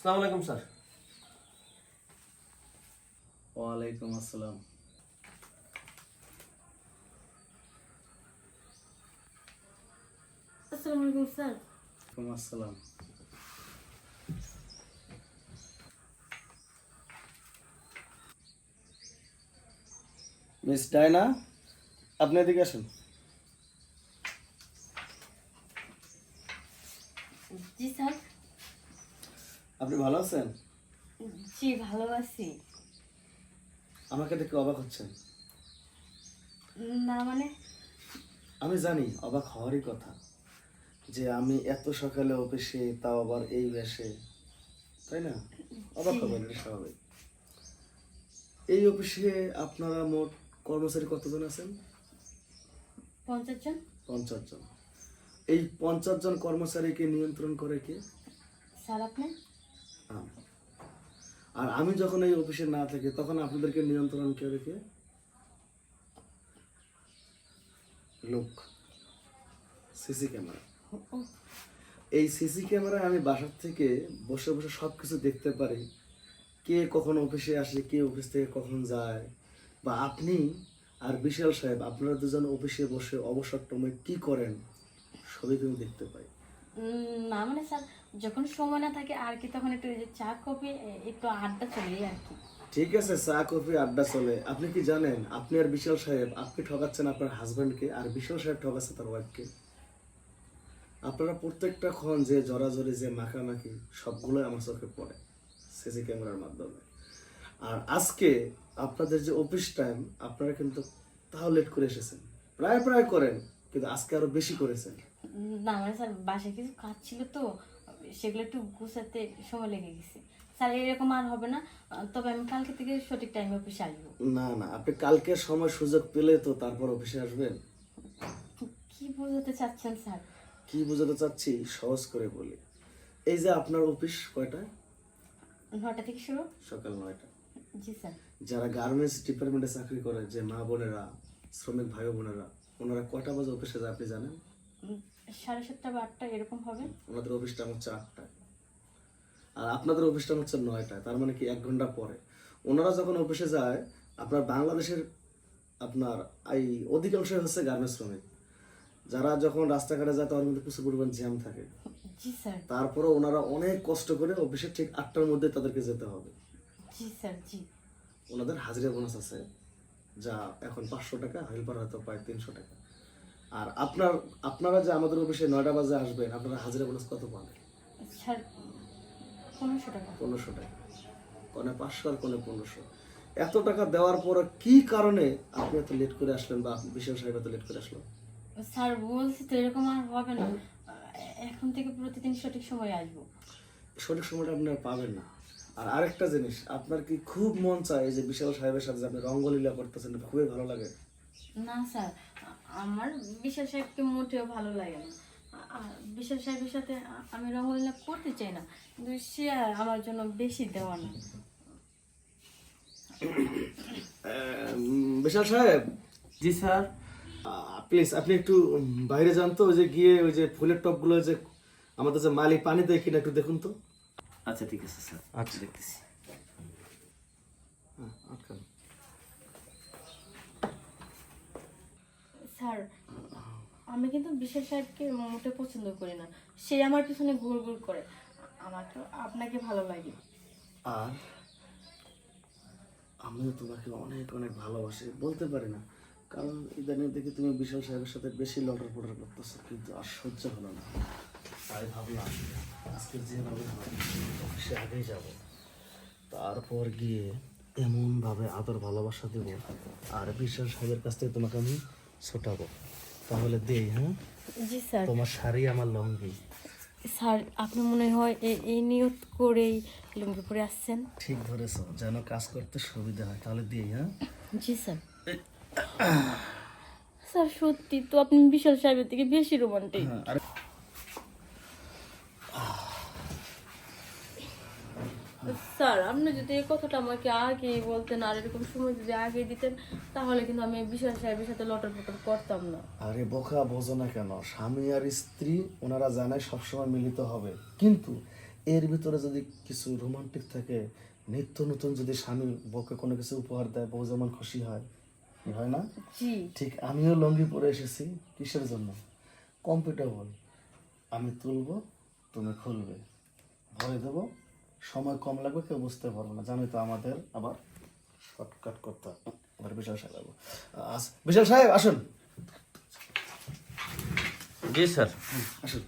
আসসালামু আলাইকুম স্যার। ওয়ালাইকুম আসসালাম। আসসালামু আলাইকুম স্যার। ওয়ালাইকুম আসসালাম। মিস ডায়না, আপনি এদিকে আসুন। জি স্যার। আপনি ভালো আছেন? জি ভালো আছি। আমাকে দেখে অবাক হচ্ছেন? না মানে? আমি জানি অবাক হওয়ারই কথা, যে আমি এত সকালে অফিসে, তাও আবার এই বেশে, তাই না? অবাক হবেন, এটা স্বাভাবিক। এই অফিসে আপনারা মোট কর্মচারী কতজন আছেন? 50 জন। 50 জন। এই 50 জন কর্মচারীকে নিয়ন্ত্রণ করে কে? স্যার আপনি? আমি। আর আমি যখন এই অফিসে না থাকি তখন আপনাদেরকে নিয়ন্ত্রণ করে কে? লোক, সিসি ক্যামেরা। ও, এই সিসি ক্যামেরায় আমি বাসার থেকে বসে বসে সব কিছু দেখতে পারি, কে কখন অফিসে আসে, কে অফিস থেকে কখন যায়। বা আপনি আর বিশাল সাহেব, আপনারা দুজন অফিসে বসে অবসর সময় কি করেন সবই কিন্তু দেখতে পাই। না মানে স্যার, যখন সময় না থাকে আর কি, তখন একটু এই যে চা কফি, একটু আড্ডা চলে আর কি। ঠিক আছে, চা কফি আড্ডা চলে। আপনি কি জানেন আপনি আর বিশাল সাহেব, আপনি ঠকাচ্ছেন আপনার হাজবেন্ডকে, আর বিশাল সাহেব ঠকাচ্ছে তার ওয়াইফকে। আপনারা প্রত্যেকটা ক্ষণ যে জড়াজড়ি, যে মাখামাখি, সবগুলোই আমার চোখে পড়ে সিসি ক্যামেরার মাধ্যমে। আর আজকে আপনাদের যে অফিস টাইম, আপনারা কিন্তু তাও লেট করে এসেছেন, প্রায় প্রায় করেন, কিন্তু আজকে আরো বেশি করেছেন। না মানে স্যার, বাসায় কিছু কাজ ছিল তো, সেগুলো একটু গুছাতে সময় লেগে গেছে। স্যার এরকম আর হবে না, তবে আমি কালকে থেকে সঠিক টাইমে অফিসে আসবো। না না, আপনি কালকে সময় সুযোগ পেলে তো তারপর অফিসে আসবেন। কি বোঝাতে চাচ্ছেন স্যার? কি বোঝাতে চাচ্ছি সহজ করে বলি। এই যে আপনার অফিস কয়টায়? 9টা থেকে শুরু। সকাল 9টা। জি স্যার। যারা গার্মেন্টস ডিপার্টমেন্টে চাকরি করে, যে মা বোনেরা, শ্রমিক ভাই বোনেরা, ওনারা কয়টা বাজে অফিসে যায় আপনি জানেন? 7:30 বা 8টা এরকম হবে। ওনাদের অফিস টাইম হচ্ছে 8টায়, আর আপনাদের অফিস টাইম হচ্ছে 9টায়। তার মানে কি 1 ঘন্টা পরে ওনারা যখন অফিসে যায়, আপনার বাংলাদেশের আপনার এই অধিকাংশই হচ্ছে গার্মেন্টস শ্রমিক। যারা যখন রাস্তাঘাটে যায় তখন কিন্তু প্রচুর পরিমাণ জ্যাম থাকে। জি স্যার। তারপরে ওনারা অনেক কষ্ট করে অফিসে ঠিক 8টার মধ্যে তাদেরকে যেতে হবে। জি স্যার। জি। ওনাদের হাজিরা বোনাস আছে, যা এখন 500 টাকা, হেল্পার হয়তো প্রায় 300 টাকা। আর আপনারা যে আমাদের অফিসে 9টা বাজে আসবেন, আপনারা হাজিরা বোনাস কত পাবেন? স্যার 1500 টাকা। 1500 টাকা। কোনে 500 আর কোনে 1500। এত টাকা দেওয়ার পর কি কারণে আপনি এত লেট করে আসলেন, বা বিশাল সাহেব এত লেট করে আসলো? স্যার বলছি তো, এরকম আর হবে না। এখন থেকে প্রতিদিন সঠিক সময়ে আসবো। সঠিক সময়টা আপনি আর পাবেন না। আর আরেকটা জিনিস, আপনার কি খুব মন চায় এই যে বিশাল সাহেবের সাথে যে আপনি রঙ্গলীলা করতেছেন, এটা খুবই ভালো লাগে? না স্যার, আমার বিশাল সাহেবকে মোটেও ভালো লাগে না। বিশাল সাহেবের সাথে আমি রঙ্গলীলা করতে চাই না, কিন্তু সে আমার জন্য বেশি দেওয়া না। বিশাল সাহেব। জি স্যার। প্লিজ আপনি একটু বাইরে যান তো, ওই যে গিয়ে ওই যে ফুলের টবগুলো যে আমাদের যে মালি পানি দেয় কিনা একটু দেখুন তো। আচ্ছা ঠিক আছে স্যার, আচ্ছা দেখতেছি। আটকান। স্যার আমি কিন্তু বিশাল সাহেবকে মোটে পছন্দ করি না, সে আমার পিছনে ঘুর ঘুর করে। আমার তো আপনাকে ভালো লাগে। আর আমিও তোমাকে অনেক অনেক ভালোবাসি, বলতে পারি না, কারণ ইদানিং দেখি তুমি বিশাল সাহেবের সাথে বেশি লটর পটর করতেছো, কিন্তু আর সহ্য হলো না। তাই ভাবলাম আজকে যেভাবে সে আগেই যাব, তারপর গিয়ে এমনভাবে আদর ভালোবাসা দেব, আর বিশাল সাহেবের কাছ থেকে তোমাকে আমি ছোটাবো। তাহলে দেই, হ্যাঁ? জি স্যার। তোমার শাড়ি আমার লঙ্গি। স্যার আপনি মনে হয় এই নিয়ত করেই লুঙ্গি পরে আসছেন। ঠিক ধরেছো, যেন কাজ করতে সুবিধা হয়। তাহলে দিই, হ্যাঁ? জি স্যার। স্যার সত্যি তো আপনি বিশাল সাহেবের থেকে বেশি রোমান্টিক। হ্যাঁ, আরে স্যার আপনি যদি এই কথাটা আমাকে আগেই বলতেন, আর এরকম সময় যদি আগে দিতেন, তাহলে কিন্তু আমি বিশাল সাহেবের সাথে লটর পটর করতাম না। আরে বোকা, বোঝো না কেন? স্বামী আর স্ত্রী ওনারা জানে সবসময় মিলিত হবে, কিন্তু এর ভিতরে যদি কিছু রোমান্টিক থাকে, নিত্য নতুন যদি স্বামী বউকে কোনো কিছু উপহার দেয়, বউ যেমন খুশি হয়, হয় না? জি ঠিক আমিও লুঙ্গি পরে এসেছি কিসের জন্য? কমফোর্টেবল। আমি তুলবো, তুমি খুলবে, ভরে দেবো, সময় কম লাগবে, কেউ বুঝতে পারবো না। জানোই তো আমাদের আবার শর্টকাট করতে হবে। আবার বিশাল সাহেব আসবো। বিশাল সাহেব আসুন, জি স্যার। আসুন।